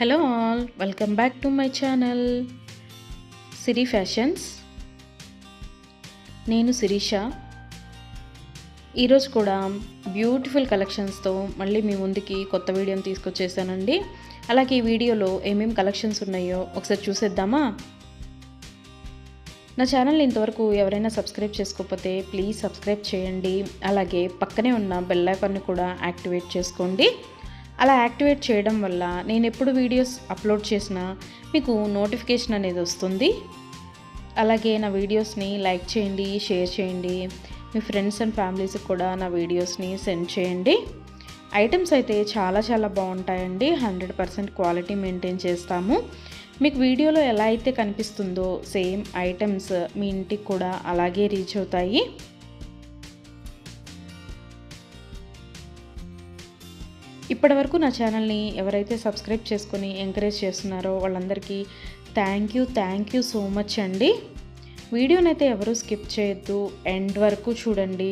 Hello all, welcome back to my channel Siri fashions. నేను శిరీష. ఈరోజు కూడా బ్యూటిఫుల్ కలెక్షన్స్తో మళ్ళీ మీ ముందుకి కొత్త వీడియోని తీసుకొచ్చేసానండి. అలాగే ఈ వీడియోలో ఏమేమి కలెక్షన్స్ ఉన్నాయో ఒకసారి చూసేద్దామా? నా ఛానల్ని ఇంతవరకు ఎవరైనా సబ్స్క్రైబ్ చేసుకోకపోతే ప్లీజ్ సబ్స్క్రైబ్ చేయండి. అలాగే పక్కనే ఉన్న బెల్ ఐకాన్ని కూడా యాక్టివేట్ చేసుకోండి. అలా యాక్టివేట్ చేయడం వల్ల నేను ఎప్పుడు వీడియోస్ అప్లోడ్ చేసినా మీకు నోటిఫికేషన్ అనేది వస్తుంది. అలాగే నా వీడియోస్ని లైక్ చేయండి, షేర్ చేయండి. మీ ఫ్రెండ్స్ అండ్ ఫ్యామిలీస్కి కూడా నా వీడియోస్ని సెండ్ చేయండి. ఐటమ్స్ అయితే చాలా బాగుంటాయండి. 100% క్వాలిటీ మెయింటైన్ చేస్తాము. మీకు వీడియోలో ఎలా అయితే కనిపిస్తుందో సేమ్ ఐటమ్స్ మీ ఇంటికి కూడా అలాగే రీచ్ అవుతాయి. ఇప్పటివరకు నా ఛానల్ని ఎవరైతే సబ్స్క్రైబ్ చేసుకొని ఎంకరేజ్ చేస్తున్నారో వాళ్ళందరికీ థ్యాంక్ యూ సో మచ్ అండి. వీడియోనైతే ఎవరు స్కిప్ చేయొద్దు, ఎండ్ వరకు చూడండి.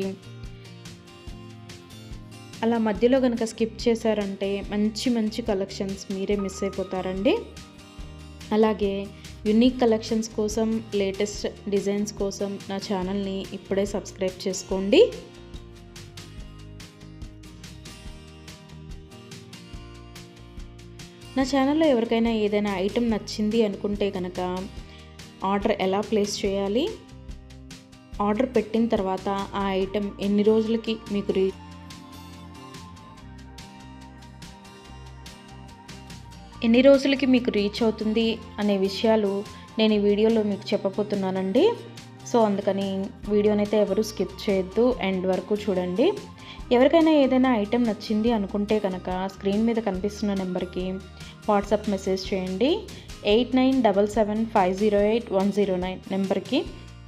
అలా మధ్యలో కనుక స్కిప్ చేశారంటే మంచి కలెక్షన్స్ మీరే మిస్ అయిపోతారండి. అలాగే యూనిక్ కలెక్షన్స్ కోసం, లేటెస్ట్ డిజైన్స్ కోసం నా ఛానల్ని ఇప్పుడే సబ్స్క్రైబ్ చేసుకోండి. నా ఛానల్లో ఎవరికైనా ఏదైనా ఐటెం నచ్చింది అనుకుంటే కనుక ఆర్డర్ ఎలా ప్లేస్ చేయాలి, ఆర్డర్ పెట్టిన తర్వాత ఆ ఐటెం ఎన్ని రోజులకి మీకు రీచ్ అవుతుంది అనే విషయాలు నేను ఈ వీడియోలో మీకు చెప్పబోతున్నానండి. సో అందుకని వీడియోనైతే ఎవరు స్కిప్ చేయొద్దు, ఎండ్ వరకు చూడండి. ఎవరికైనా ఏదైనా ఐటెం నచ్చింది అనుకుంటే కనుక స్క్రీన్ మీద కనిపిస్తున్న నెంబర్కి వాట్సాప్ మెసేజ్ చేయండి. 8977508109 నెంబర్కి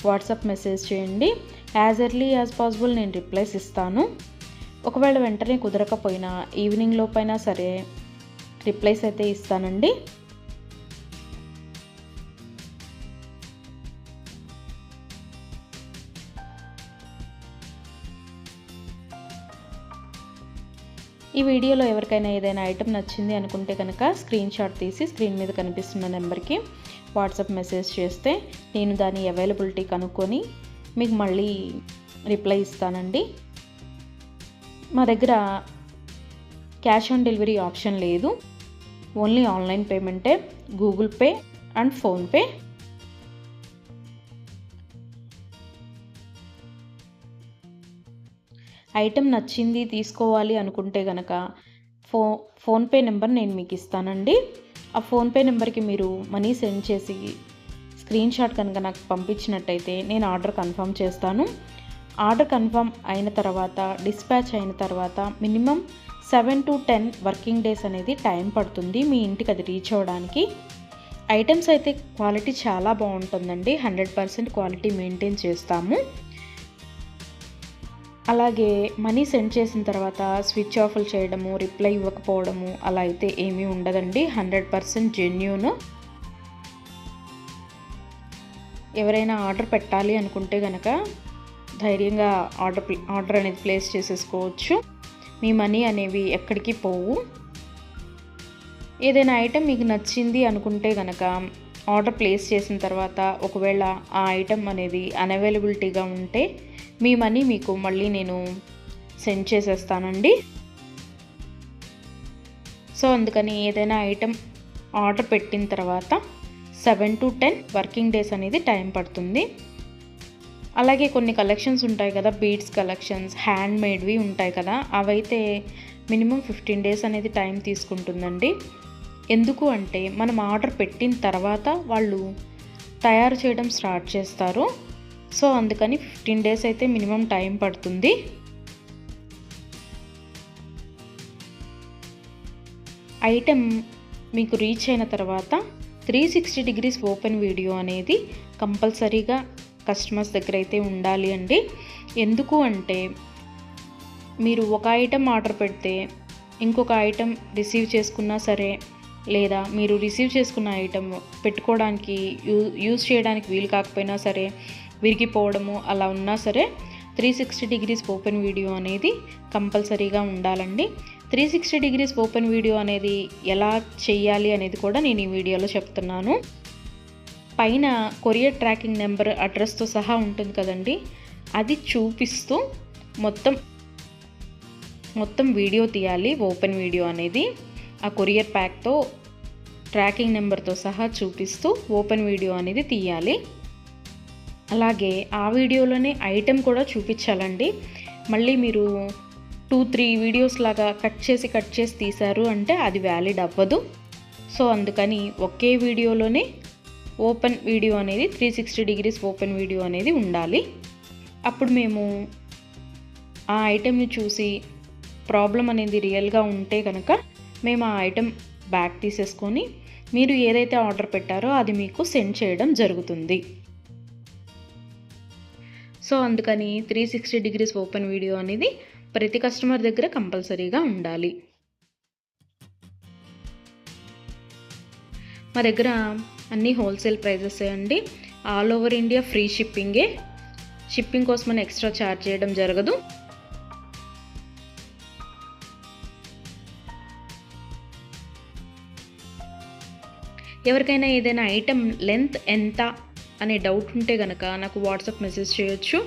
వాట్సాప్ మెసేజ్ చేయండి. యాజ్ ఎర్లీ యాజ్ పాసిబుల్ నేను రిప్లైస్ ఇస్తాను. ఒకవేళ వెంటనే కుదరకపోయినా ఈవినింగ్ లోపైనా సరే రిప్లైస్ అయితే ఇస్తానండి. ఈ వీడియోలో ఎవరికైనా ఏదైనా ఐటెం నచ్చింది అనుకుంటే కనుక స్క్రీన్ షాట్ తీసి స్క్రీన్ మీద కనిపిస్తున్న నెంబర్కి వాట్సాప్ మెసేజ్ చేస్తే నేను దాని అవైలబిలిటీ కనుక్కొని మీకు మళ్ళీ రిప్లై ఇస్తానండి. మా దగ్గర క్యాష్ ఆన్ డెలివరీ ఆప్షన్ లేదు, ఓన్లీ ఆన్లైన్ పేమెంటే, Google Pay and PhonePe. Item నచ్చింది తీసుకోవాలి అనుకుంటే కనుక ఫోన్పే నెంబర్ నేను మీకు ఇస్తానండి. ఆ ఫోన్పే నెంబర్కి మీరు మనీ సెండ్ చేసి స్క్రీన్ షాట్ కనుక నాకు పంపించినట్టయితే నేను ఆర్డర్ కన్ఫర్మ్ చేస్తాను. ఆర్డర్ కన్ఫర్మ్ అయిన తర్వాత, డిస్పాచ్ అయిన తర్వాత మినిమం 7 to 10 వర్కింగ్ డేస్ అనేది టైం పడుతుంది మీ ఇంటికి అది రీచ్ అవ్వడానికి. ఐటమ్స్ అయితే క్వాలిటీ చాలా బాగుంటుందండి. 100% క్వాలిటీ మెయింటైన్ చేస్తాము. అలాగే మనీ సెండ్ చేసిన తర్వాత స్విచ్ ఆఫ్లు చేయడము, రిప్లై ఇవ్వకపోవడము అలా అయితే ఏమీ ఉండదండి. 100% జెన్యూన్. ఎవరైనా ఆర్డర్ పెట్టాలి అనుకుంటే కనుక ధైర్యంగా ఆర్డర్ అనేది ప్లేస్ చేసేసుకోవచ్చు. మీ మనీ అనేవి ఎక్కడికి పోవు. ఏదైనా ఐటెం మీకు నచ్చింది అనుకుంటే కనుక ఆర్డర్ ప్లేస్ చేసిన తర్వాత ఒకవేళ ఆ ఐటెం అనేది అన్అవైలబిలిటీగా ఉంటే మీ మనీ మీకు మళ్ళీ నేను సెండ్ చేసేస్తానండి. సో అందుకని ఏదైనా ఐటెం ఆర్డర్ పెట్టిన తర్వాత 7 to 10 వర్కింగ్ డేస్ అనేది టైం పడుతుంది. అలాగే కొన్ని కలెక్షన్స్ ఉంటాయి కదా, బీడ్స్ కలెక్షన్స్, హ్యాండ్ మేడ్వి ఉంటాయి కదా, అవైతే మినిమం 15 డేస్ అనేది టైం తీసుకుంటుందండి. ఎందుకు అంటే మనం ఆర్డర్ పెట్టిన తర్వాత వాళ్ళు తయారు చేయడం స్టార్ట్ చేస్తారు. సో అందుకని 15 డేస్ అయితే మినిమం టైం పడుతుంది. ఐటెం మీకు రీచ్ అయిన తర్వాత 360 degrees ఓపెన్ వీడియో అనేది కంపల్సరీగా కస్టమర్స్ దగ్గర అయితే ఉండాలి అండి. ఎందుకు అంటే మీరు ఒక ఐటెం ఆర్డర్ పెడితే ఇంకొక ఐటెం రిసీవ్ చేసుకున్నా సరే, లేదా మీరు రిసీవ్ చేసుకున్న ఐటెం పెట్టుకోవడానికి యూజ్ చేయడానికి వీలు కాకపోయినా సరే, విరిగిపోవడము అలా ఉన్నా సరే 360 degrees ఓపెన్ వీడియో అనేది కంపల్సరీగా ఉండాలండి. 360 డిగ్రీస్ ఓపెన్ వీడియో అనేది ఎలా చేయాలి అనేది కూడా నేను ఈ వీడియోలో చెప్తున్నాను. పైన కొరియర్ ట్రాకింగ్ నెంబర్ అడ్రస్తో సహా ఉంటుంది కదండి, అది చూపిస్తూ మొత్తం వీడియో తీయాలి. ఓపెన్ వీడియో అనేది ఆ కొరియర్ ప్యాక్తో ట్రాకింగ్ నెంబర్తో సహా చూపిస్తూ ఓపెన్ వీడియో అనేది తీయాలి. అలాగే ఆ వీడియోలోనే ఐటెం కూడా చూపించాలండి. మళ్ళీ మీరు 2-3 వీడియోస్ లాగా కట్ చేసి తీశారు అంటే అది వ్యాలిడ్ అవ్వదు. సో అందుకని ఒకే వీడియోలోనే ఓపెన్ వీడియో అనేది 360 డిగ్రీస్ ఓపెన్ వీడియో అనేది ఉండాలి. అప్పుడు మేము ఆ ఐటెంని చూసి ప్రాబ్లం అనేది రియల్గా ఉంటే కనుక మేము ఆ ఐటెం బ్యాక్ తీసేసుకొని మీరు ఏదైతే ఆర్డర్ పెట్టారో అది మీకు సెండ్ చేయడం జరుగుతుంది. సో అందుకని 360 డిగ్రీస్ ఓపెన్ వీడియో అనేది ప్రతి కస్టమర్ దగ్గర కంపల్సరీగా ఉండాలి. మా దగ్గర అన్నీ హోల్సేల్ ప్రైజెస్ అండి. ఆల్ ఓవర్ ఇండియా ఫ్రీ షిప్పింగే. షిప్పింగ్ కోసం మనం ఎక్స్ట్రా ఛార్జ్ చేయడం జరగదు. ఎవరికైనా ఏదైనా ఐటెం లెంత్ ఎంత అనే డౌట్ ఉంటే కనుక నాకు వాట్సాప్ మెసేజ్ చేయొచ్చు.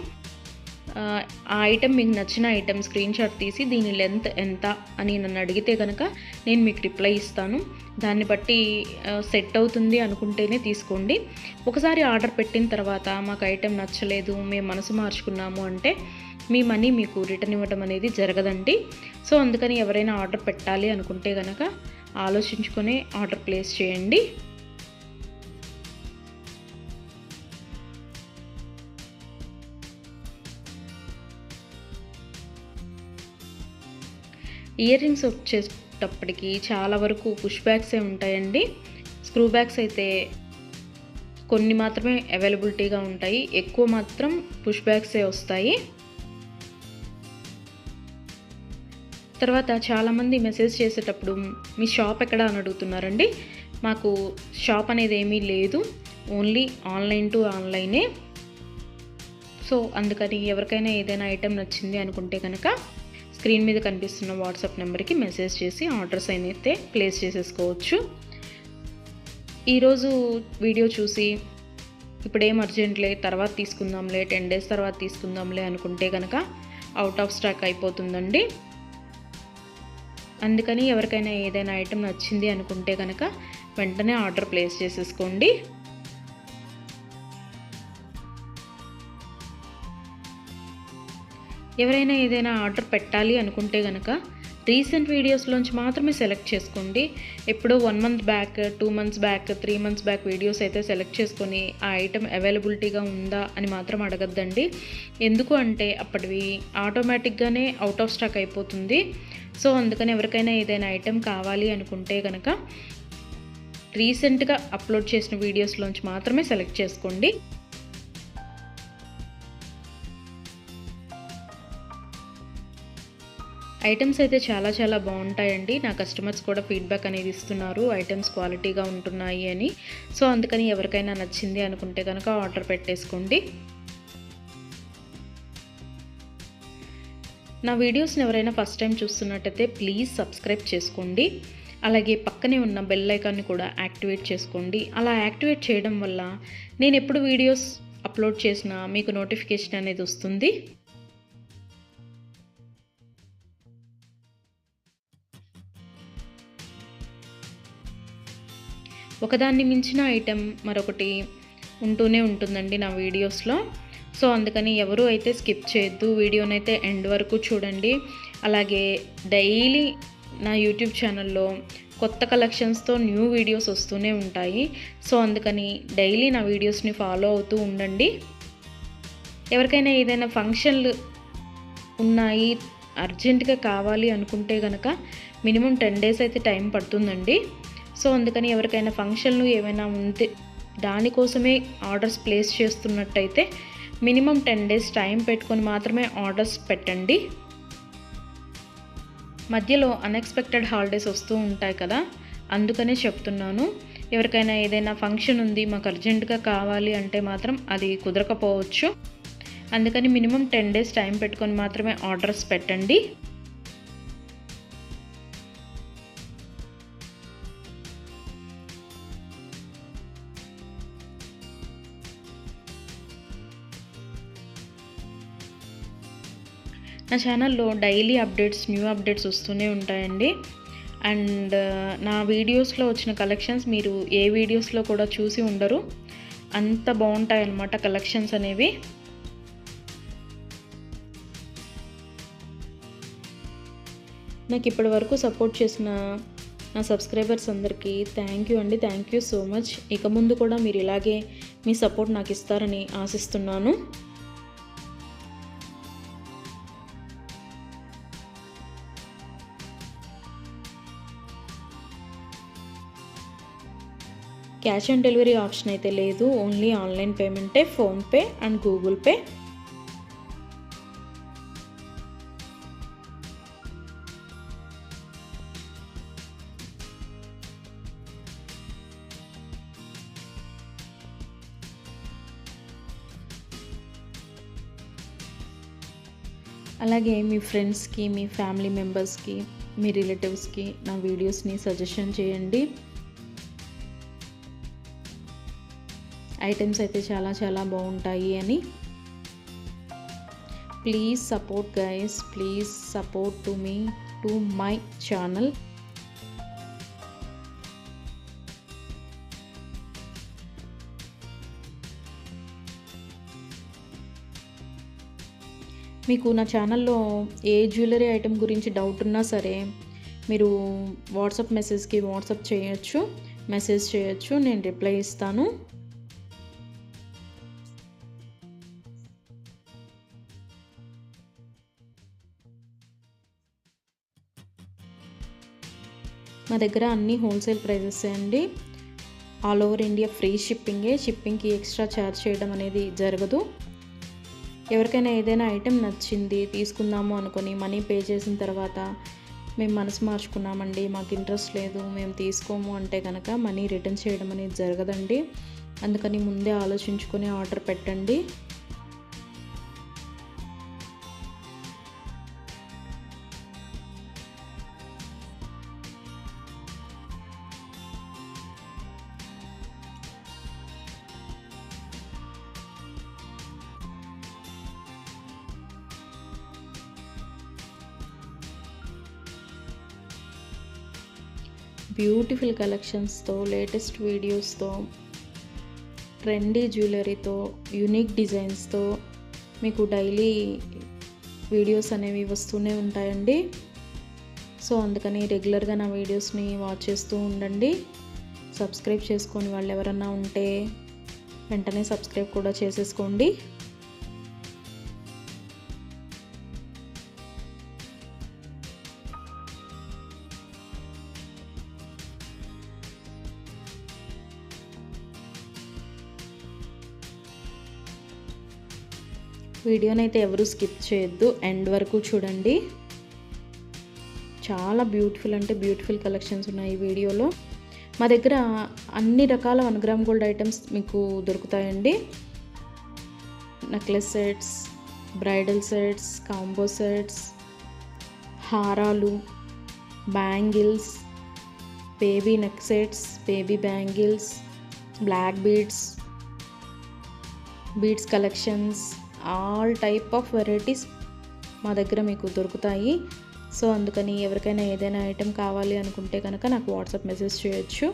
ఆ ఐటెం మీకు నచ్చిన ఐటెం స్క్రీన్ షాట్ తీసి దీని లెంత్ ఎంత అని నన్ను అడిగితే కనుక నేను మీకు రిప్లై ఇస్తాను. దాన్ని బట్టి సెట్ అవుతుంది అనుకుంటేనే తీసుకోండి. ఒకసారి ఆర్డర్ పెట్టిన తర్వాత మాకు ఐటెం నచ్చలేదు, మేము మనసు మార్చుకున్నాము అంటే మీ మనీ మీకు రిటర్న్ ఇవ్వడం అనేది జరగదండి. సో అందుకని ఎవరైనా ఆర్డర్ పెట్టాలి అనుకుంటే కనుక ఆలోచించుకొని ఆర్డర్ ప్లేస్ చేయండి. ఇయర్ రింగ్స్ వచ్చేటప్పటికి చాలా వరకు పుష్ బ్యాగ్సే ఉంటాయండి. స్క్రూ బ్యాగ్స్ అయితే కొన్ని మాత్రమే అవైలబిలిటీగా ఉంటాయి, ఎక్కువ మాత్రం పుష్ బ్యాగ్సే వస్తాయి. తర్వాత చాలామంది మెసేజ్ చేసేటప్పుడు మీ షాప్ ఎక్కడ అని అడుగుతున్నారండి. మాకు షాప్ అనేది ఏమీ లేదు, ఓన్లీ ఆన్లైన్ టు ఆన్లైనే. సో అందుకని ఎవరికైనా ఏదైనా ఐటెం నచ్చింది అనుకుంటే కనుక స్క్రీన్ మీద కనిపిస్తున్న వాట్సాప్ నెంబర్కి మెసేజ్ చేసి ఆర్డర్స్ అయితే ప్లేస్ చేసేసుకోవచ్చు. ఈరోజు వీడియో చూసి ఇప్పుడేం అర్జెంట్లే తర్వాత తీసుకుందాంలే, 10 days తర్వాత తీసుకుందాంలే అనుకుంటే కనుక అవుట్ ఆఫ్ స్టాక్ అయిపోతుందండి. అందుకని ఎవరికైనా ఏదైనా ఐటెం నచ్చింది అనుకుంటే కనుక వెంటనే ఆర్డర్ ప్లేస్ చేసేసుకోండి. ఎవరైనా ఏదైనా ఆర్డర్ పెట్టాలి అనుకుంటే కనుక రీసెంట్ వీడియోస్లోంచి మాత్రమే సెలెక్ట్ చేసుకోండి. ఎప్పుడో 1 month back, 2 months back, 3 months back videos అయితే సెలెక్ట్ చేసుకొని ఆ ఐటెం అవైలబిలిటీగా ఉందా అని మాత్రం అడగద్దండి. ఎందుకు అంటే అప్పటివి ఆటోమేటిక్గానే అవుట్ ఆఫ్ స్టాక్ అయిపోతుంది. సో అందుకని ఎవరికైనా ఏదైనా ఐటెం కావాలి అనుకుంటే కనుక రీసెంట్గా అప్లోడ్ చేసిన వీడియోస్లోంచి మాత్రమే సెలెక్ట్ చేసుకోండి. ఐటమ్స్ అయితే చాలా బాగుంటాయండి. నా కస్టమర్స్ కూడా ఫీడ్బ్యాక్ అనేది ఇస్తున్నారు, ఐటమ్స్ క్వాలిటీగా ఉంటున్నాయి అని. సో అందుకని ఎవరికైనా నచ్చింది అనుకుంటే కనుక ఆర్డర్ పెట్టేసుకోండి. నా వీడియోస్ని ఎవరైనా ఫస్ట్ టైం చూస్తున్నట్టయితే ప్లీజ్ సబ్స్క్రైబ్ చేసుకోండి. అలాగే పక్కనే ఉన్న బెల్ ఐకాన్ని కూడా యాక్టివేట్ చేసుకోండి. అలా యాక్టివేట్ చేయడం వల్ల నేను ఎప్పుడు వీడియోస్ అప్లోడ్ చేసినా మీకు నోటిఫికేషన్ అనేది వస్తుంది. ఒకదాన్ని మించిన ఐటెం మరొకటి ఉంటూనే ఉంటుందండి నా వీడియోస్లో. సో అందుకని ఎవరు అయితే స్కిప్ చేయొద్దు, వీడియోనైతే ఎండ్ వరకు చూడండి. అలాగే డైలీ నా యూట్యూబ్ ఛానల్లో కొత్త కలెక్షన్స్తో న్యూ వీడియోస్ వస్తూనే ఉంటాయి. సో అందుకని డైలీ నా వీడియోస్ని ఫాలో అవుతూ ఉండండి. ఎవరికైనా ఏదైనా ఫంక్షన్లు ఉన్నాయి, అర్జెంటుగా కావాలి అనుకుంటే కనుక మినిమం 10 days అయితే టైం పడుతుందండి. సో అందుకని ఎవరికైనా ఫంక్షన్లు ఏమైనా ఉంటే దానికోసమే ఆర్డర్స్ ప్లేస్ చేస్తున్నట్టయితే మినిమం 10 days టైం పెట్టుకొని మాత్రమే ఆర్డర్స్ పెట్టండి. మధ్యలో అన్ఎక్స్పెక్టెడ్ హాలిడేస్ వస్తూ ఉంటాయి కదా, అందుకనే చెప్తున్నాను. ఎవరికైనా ఏదైనా ఫంక్షన్ ఉంది మాకు అర్జెంటుగా కావాలి అంటే మాత్రం అది కుదరకపోవచ్చు. అందుకని మినిమం 10 days టైం పెట్టుకొని మాత్రమే ఆర్డర్స్ పెట్టండి. నా ఛానల్లో డైలీ అప్డేట్స్, న్యూ అప్డేట్స్ వస్తూనే ఉంటాయండి. అండ్ నా వీడియోస్లో వచ్చిన కలెక్షన్స్ మీరు ఏ వీడియోస్లో కూడా చూసి ఉండరు, అంత బాగుంటాయి అన్నమాట కలెక్షన్స్ అనేవి. నాకు ఇప్పటి వరకు సపోర్ట్ చేసిన నా సబ్స్క్రైబర్స్ అందరికీ థ్యాంక్ యూ అండి. Thank you so much. ఇక ముందు కూడా మీరు ఇలాగే మీ సపోర్ట్ నాకు ఇస్తారని ఆశిస్తున్నాను. క్యాష్ ఆన్ డెలివరీ ఆప్షన్ అయితే లేదు, ఓన్లీ ఆన్లైన్ పేమెంటే, ఫోన్పే అండ్ గూగుల్ పే. అలాగే మీ ఫ్రెండ్స్కి, మీ ఫ్యామిలీ మెంబర్స్కి, మీ రిలేటివ్స్కి నా వీడియోస్ని సజెషన్ చేయండి. ఐటమ్స్ అయితే చాలా చాలా బాగుంటాయి అని. Please support guys, please support to me, to my channel. మీకు నా ఛానల్లో ఏ జ్యువెలరీ ఐటెం గురించి డౌట్ ఉన్నా సరే మీరు వాట్సాప్ మెసేజ్కి మెసేజ్ చేయొచ్చు, నేను రిప్లై ఇస్తాను. మా దగ్గర అన్ని హోల్సేల్ ప్రైజెస్ అండి. ఆల్ ఓవర్ ఇండియా ఫ్రీ షిప్పింగే. షిప్పింగ్కి ఎక్స్ట్రా ఛార్జ్ చేయడం అనేది జరగదు. ఎవరికైనా ఏదైనా ఐటెం నచ్చింది తీసుకుందాము అనుకొని మనీ పే చేసిన తర్వాత మేము మనసు మార్చుకున్నామండి, మాకు ఇంట్రెస్ట్ లేదు, మేము తీసుకోము అంటే కనుక మనీ రిటర్న్ చేయడం అనేది జరగదండి. అందుకని ముందే ఆలోచించుకొని ఆర్డర్ పెట్టండి. బ్యూటిఫుల్ కలెక్షన్స్తో, లేటెస్ట్ వీడియోస్తో, ట్రెండీ జ్యువెలరీతో, యూనిక్ డిజైన్స్తో మీకు డైలీ వీడియోస్ అనేవి వస్తూనే ఉంటాయండి. సో అందుకని రెగ్యులర్గా నా వీడియోస్ని వాచ్ చేస్తూ ఉండండి. సబ్స్క్రైబ్ చేసుకొని వాళ్ళు ఎవరన్నా ఉంటే వెంటనే సబ్స్క్రైబ్ కూడా చేసేసుకోండి. వీడియోనైతే ఎవరు స్కిప్ చేయొద్దు, ఎండ్ వరకు చూడండి. చాలా బ్యూటిఫుల్ అంటే బ్యూటిఫుల్ కలెక్షన్స్ ఉన్నాయి ఈ వీడియోలో. మా దగ్గర అన్ని రకాల 1 గ్రామ్ గోల్డ్ ఐటమ్స్ మీకు దొరుకుతాయండి. Necklace sets, bridal sets, combo sets, హారాలు, bangles, baby neck sets, baby bangles, black beads collections, all type of varieties మా దగ్గర మీకు దొరుకుతాయి. సో అందుకని ఎవరికైనా ఏదైనా ఐటెం కావాలి అనుకుంటే కనుక నాకు వాట్సాప్ మెసేజ్ చేయొచ్చు.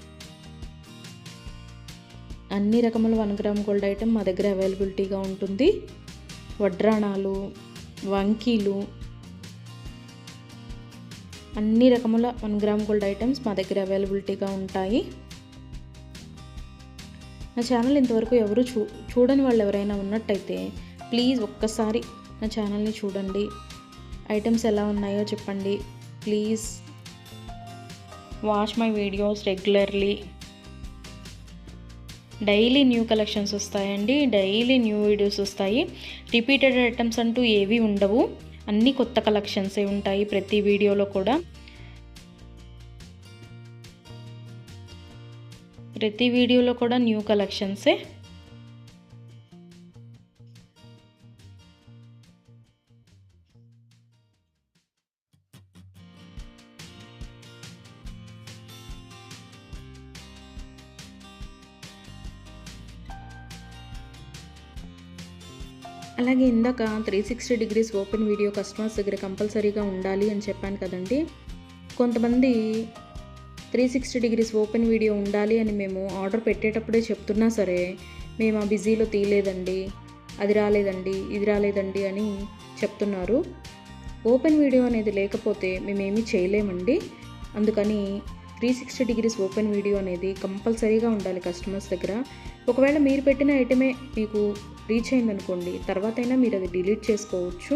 అన్ని రకముల 1 గ్రామ్ గోల్డ్ ఐటెం మా దగ్గర అవైలబిలిటీగా ఉంటుంది. వడ్రాణాలు, వంకీలు, అన్ని రకముల 1 గ్రామ్ గోల్డ్ ఐటమ్స్ మా దగ్గర అవైలబిలిటీగా ఉంటాయి. నా ఛానల్ ఇంతవరకు ఎవరు చూడని వాళ్ళు ఎవరైనా ఉన్నట్టయితే ప్లీజ్ ఒక్కసారి నా ఛానల్ని చూడండి. ఐటమ్స్ ఎలా ఉన్నాయో చెప్పండి. Please watch my videos regularly. Daily new collections వస్తాయండి, డైలీ న్యూ వీడియోస్ వస్తాయి. రిపీటెడ్ ఐటమ్స్ అంటూ ఏవి ఉండవు, అన్నీ కొత్త కలెక్షన్సే ఉంటాయి ప్రతి వీడియోలో కూడా. ప్రతి వీడియోలో కూడా న్యూ కలెక్షన్సే. అలాగే ఇందాక 360 డిగ్రీస్ ఓపెన్ వీడియో కస్టమర్స్ దగ్గర కంపల్సరీగా ఉండాలి అని చెప్పాను కదండి. కొంతమంది 360 డిగ్రీస్ ఓపెన్ వీడియో ఉండాలి అని మేము ఆర్డర్ పెట్టేటప్పుడే చెప్తున్నా సరే, మేము ఆ బిజీలో తీయలేదండి, అది రాలేదండి, ఇది రాలేదండి అని చెప్తున్నారు. ఓపెన్ వీడియో అనేది లేకపోతే మేమేమీ చేయలేమండి. అందుకని 360 డిగ్రీస్ ఓపెన్ వీడియో అనేది కంపల్సరీగా ఉండాలి కస్టమర్స్ దగ్గర. ఒకవేళ మీరు పెట్టిన ఐటమే మీకు రీచ్ అయిందనుకోండి, తర్వాతైనా మీరు అది డిలీట్ చేసుకోవచ్చు.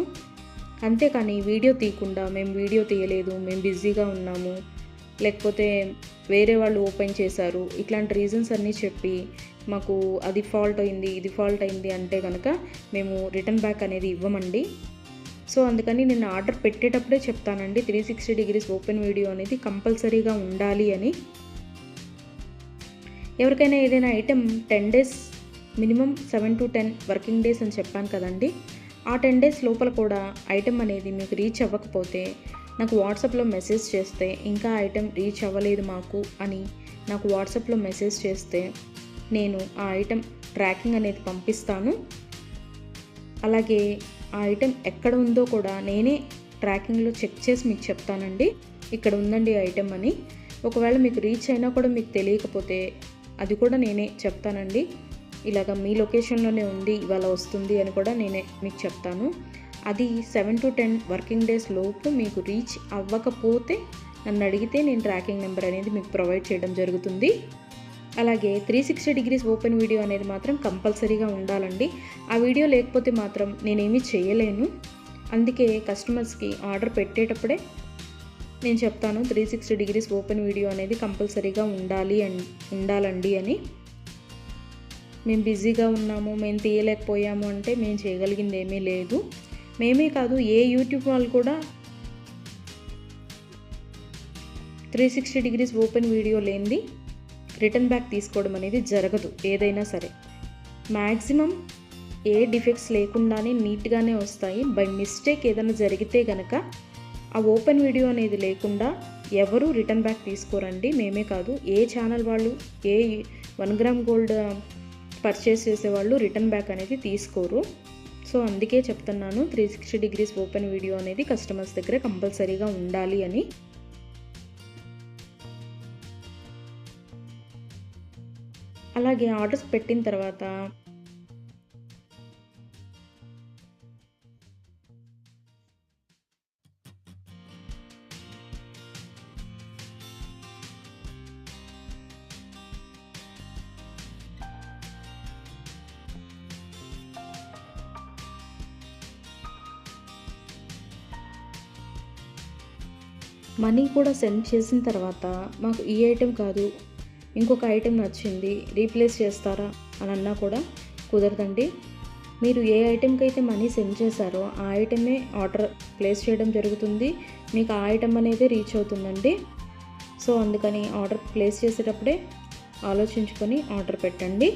అంతేకాని వీడియో తీయకుండా మేము వీడియో తీయలేదు, మేము బిజీగా ఉన్నాము, లేకపోతే వేరే వాళ్ళు ఓపెన్ చేశారు, ఇట్లాంటి రీజన్స్ అన్నీ చెప్పి మాకు అది ఫాల్ట్ అయింది, ఇది ఫాల్ట్ అయింది అంటే కనుక మేము రిటర్న్ బ్యాక్ అనేది ఇవ్వమండి. సో అందుకని నేను ఆర్డర్ పెట్టేటప్పుడే చెప్తానండి 360 డిగ్రీస్ ఓపెన్ వీడియో అనేది కంపల్సరీగా ఉండాలి అని. ఎవరికైనా ఏదైనా item 10 days minimum 7 to 10 working days అని చెప్పాను కదండి. ఆ 10 డేస్ లోపల కూడా ఐటెం అనేది మీకు రీచ్ అవ్వకపోతే నాకు వాట్సాప్లో మెసేజ్ చేస్తే, ఇంకా ఐటెం రీచ్ అవ్వలేదు మాకు అని నాకు వాట్సాప్లో మెసేజ్ చేస్తే నేను ఆ ఐటెం ట్రాకింగ్ అనేది పంపిస్తాను. అలాగే ఆ ఐటెం ఎక్కడ ఉందో కూడా నేనే ట్రాకింగ్లో చెక్ చేసి మీకు చెప్తానండి, ఇక్కడ ఉందండి ఐటెం అని. ఒకవేళ మీకు రీచ్ అయినా కూడా మీకు తెలియకపోతే అది కూడా నేనే చెప్తానండి, ఇలాగ మీ లొకేషన్లోనే ఉంది, ఇవాళ వస్తుంది అని కూడా నేనే మీకు చెప్తాను. అది 7 to 10 వర్కింగ్ డేస్ లోపు మీకు రీచ్ అవ్వకపోతే నన్ను అడిగితే నేను ట్రాకింగ్ నెంబర్ అనేది మీకు ప్రొవైడ్ చేయడం జరుగుతుంది. అలాగే 360 డిగ్రీస్ ఓపెన్ వీడియో అనేది మాత్రం కంపల్సరీగా ఉండాలండి. ఆ వీడియో లేకపోతే మాత్రం నేనేమీ చేయలేను. అందుకే కస్టమర్స్కి ఆర్డర్ పెట్టేటప్పుడే నేను చెప్తాను 360 డిగ్రీస్ ఓపెన్ వీడియో అనేది కంపల్సరీగా ఉండాలండి అని. మేము బిజీగా ఉన్నాము, మేము తీయలేకపోయాము అంటే మేము చేయగలిగింది ఏమీ లేదు. మేమే కాదు, ఏ యూట్యూబ్ వాళ్ళు కూడా 360 డిగ్రీస్ ఓపెన్ వీడియో లేనిది రిటర్న్ బ్యాక్ తీసుకోవడం అనేది జరగదు. ఏదైనా సరే మ్యాక్సిమం ఏ డిఫెక్ట్స్ లేకుండానే నీట్గానే వస్తాయి. బై మిస్టేక్ ఏదైనా జరిగితే కనుక ఆ ఓపెన్ వీడియో అనేది లేకుండా ఎవరు రిటర్న్ బ్యాక్ తీసుకోరండి. మేమే కాదు, ఏ ఛానల్ వాళ్ళు, ఏ 1 గ్రామ్ గోల్డ్ పర్చేస్ చేసేవాళ్ళు రిటర్న్ బ్యాక్ అనేది తీసుకోరు. సో అందుకే చెప్తున్నాను 360 డిగ్రీస్ ఓపెన్ వీడియో అనేది కస్టమర్స్ దగ్గర కంపల్సరీగా ఉండాలి అని. అలాగే ఆర్డర్స్ పెట్టిన తర్వాత మనీ కూడా సెండ్ చేసిన తర్వాత మాకు ఈ ఐటెం కాదు, ఇంకొక ఐటెం నచ్చింది, రీప్లేస్ చేస్తారా అని అన్నా కూడా కుదరదండి. మీరు ఏ ఐటెంకి అయితే మనీ సెండ్ చేశారో ఆ ఐటమే ఆర్డర్ ప్లేస్ చేయడం జరుగుతుంది. మీకు ఆ ఐటెం అనేది రీచ్ అవుతుందండి. సో అందుకని ఆర్డర్ ప్లేస్ చేసేటప్పుడే ఆలోచించుకొని ఆర్డర్ పెట్టండి.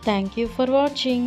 Thank you for watching.